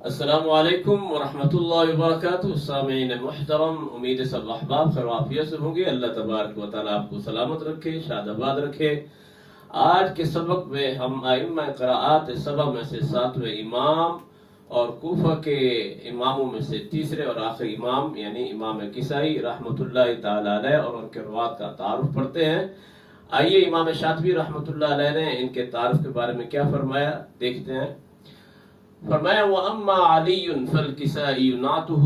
السلام علیکم ورحمۃ اللہ وبرکاتہ۔ سامعین محترم، امید ہے سب احباب خیر و عافیت سے ہوں گے۔ اللہ تبارک و تعالیٰ آپ کو سلامت رکھے، شاد آباد رکھے۔ آج کے سبق میں ہم ائمہ قراءات سبع میں سے 7ویں امام اور کوفہ کے اماموں میں سے تیسرے اور آخری امام یعنی امام کسائی رحمۃ اللہ تعالی علیہ اور ان کے روات کا تعارف پڑھتے ہیں۔ آئیے امام شاطبی رحمۃ اللہ علیہ نے ان کے تعارف کے بارے میں کیا فرمایا دیکھتے ہیں۔ فرمایا وَأَمَّا عَلِيٌّ فَالْكِسَائِيُّ نَعْتُهُ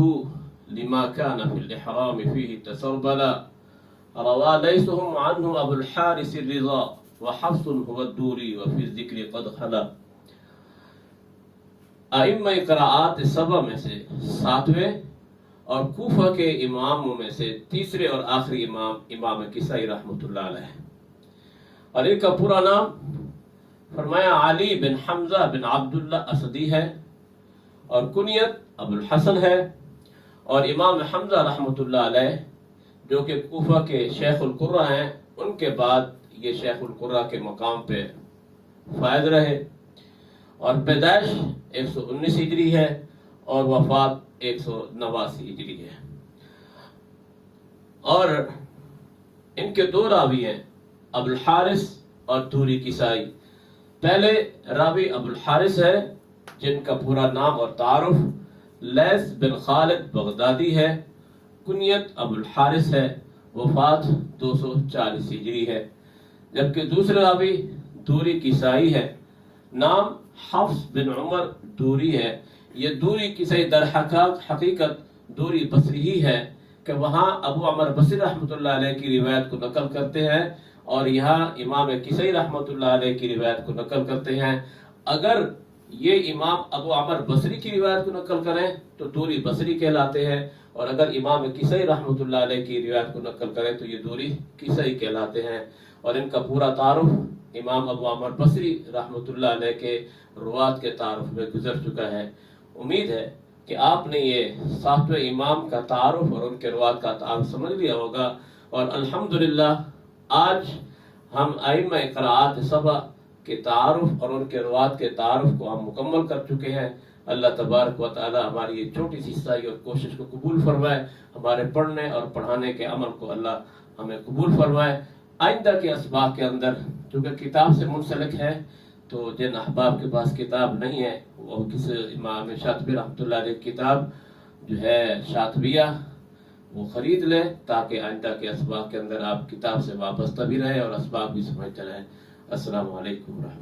لِمَا كَانَ فِي الْإِحْرَامِ فِيهِ تَسَرْبَلًا روى ليثهم عنه أبو الحارث الرضا وحفص هو الدوري وفي الذكر قد خلا۔ ائمہ قراءات سبع میں سے 7ویں اور کوفہ کے اماموں میں سے تیسرے اور آخری امام امام کسائی رحمۃ اللہ علیہ، اور ان کا پورا نام فرمایا علی بن حمزہ بن عبداللہ اسدی ہے اور کنیت ابو الحسن ہے، اور امام حمزہ رحمۃ اللہ علیہ جو کہ کوفہ کے شیخ القرہ ہیں، ان کے بعد یہ شیخ القرہ کے مقام پہ فائز رہے، اور پیدائش 119 ہجری ہے اور وفات 189 ہجری ہے۔ اور ان کے دو راوی ہیں، ابو الحارث اور دوری کسائی۔ پہلے راوی ابو الحارث ہے جن کا پورا نام اور تعارف لیث بن خالد بغدادی ہے، کنیت ابو الحارث ہے، وفات 240 ہجری ہے۔ جبکہ دوسرے راوی دوری کسائی ہے، نام حفص بن عمر دوری ہے۔ یہ دوری کسائی در حقیقت دوری بصری ہی ہے کہ وہاں ابو عمر بصری رحمۃ اللہ علیہ کی روایت کو نقل کرتے ہیں اور یہاں امام کسائی رحمۃ اللہ علیہ کی روایت کو نقل کرتے ہیں۔ اگر یہ امام ابو عمر بصری کی روایت کو نقل کریں تو دوری بصری کہلاتے ہیں، اور اگر امام کسائی رحمۃ اللہ علیہ کی روایت کو نقل کریں تو یہ دوری کسائی کہلاتے ہیں۔ اور ان کا پورا تعارف امام ابو عمر بصری رحمۃ اللہ علیہ کے روات کے تعارف میں گزر چکا ہے۔ امید ہے کہ آپ نے یہ 7ویں امام کا تعارف اور ان کے روات کا تعارف سمجھ لیا ہوگا، اور الحمدللہ آج ہم ائمہ قراءات سبع کے تعارف اور ان کے روات کے تعارف کو ہم مکمل کر چکے ہیں۔ اللہ تبارک و تعالی ہماری یہ چھوٹی سی سعی اور کوشش کو قبول فرمائے، ہمارے پڑھنے اور پڑھانے کے عمل کو اللہ ہمیں قبول فرمائے۔ آئندہ کے اسباق کے اندر چونکہ کتاب سے منسلک ہے، تو جن احباب کے پاس کتاب نہیں ہے وہ کسی امام شاطبی رحمۃ اللہ علیہ کی کتاب جو ہے شاطبیہ وہ خرید لیں، تاکہ آئندہ کے اسباق کے اندر آپ کتاب سے وابستہ بھی رہیں اور اسباق بھی سمجھتے رہیں۔ السلام علیکم ورحمۃ اللہ۔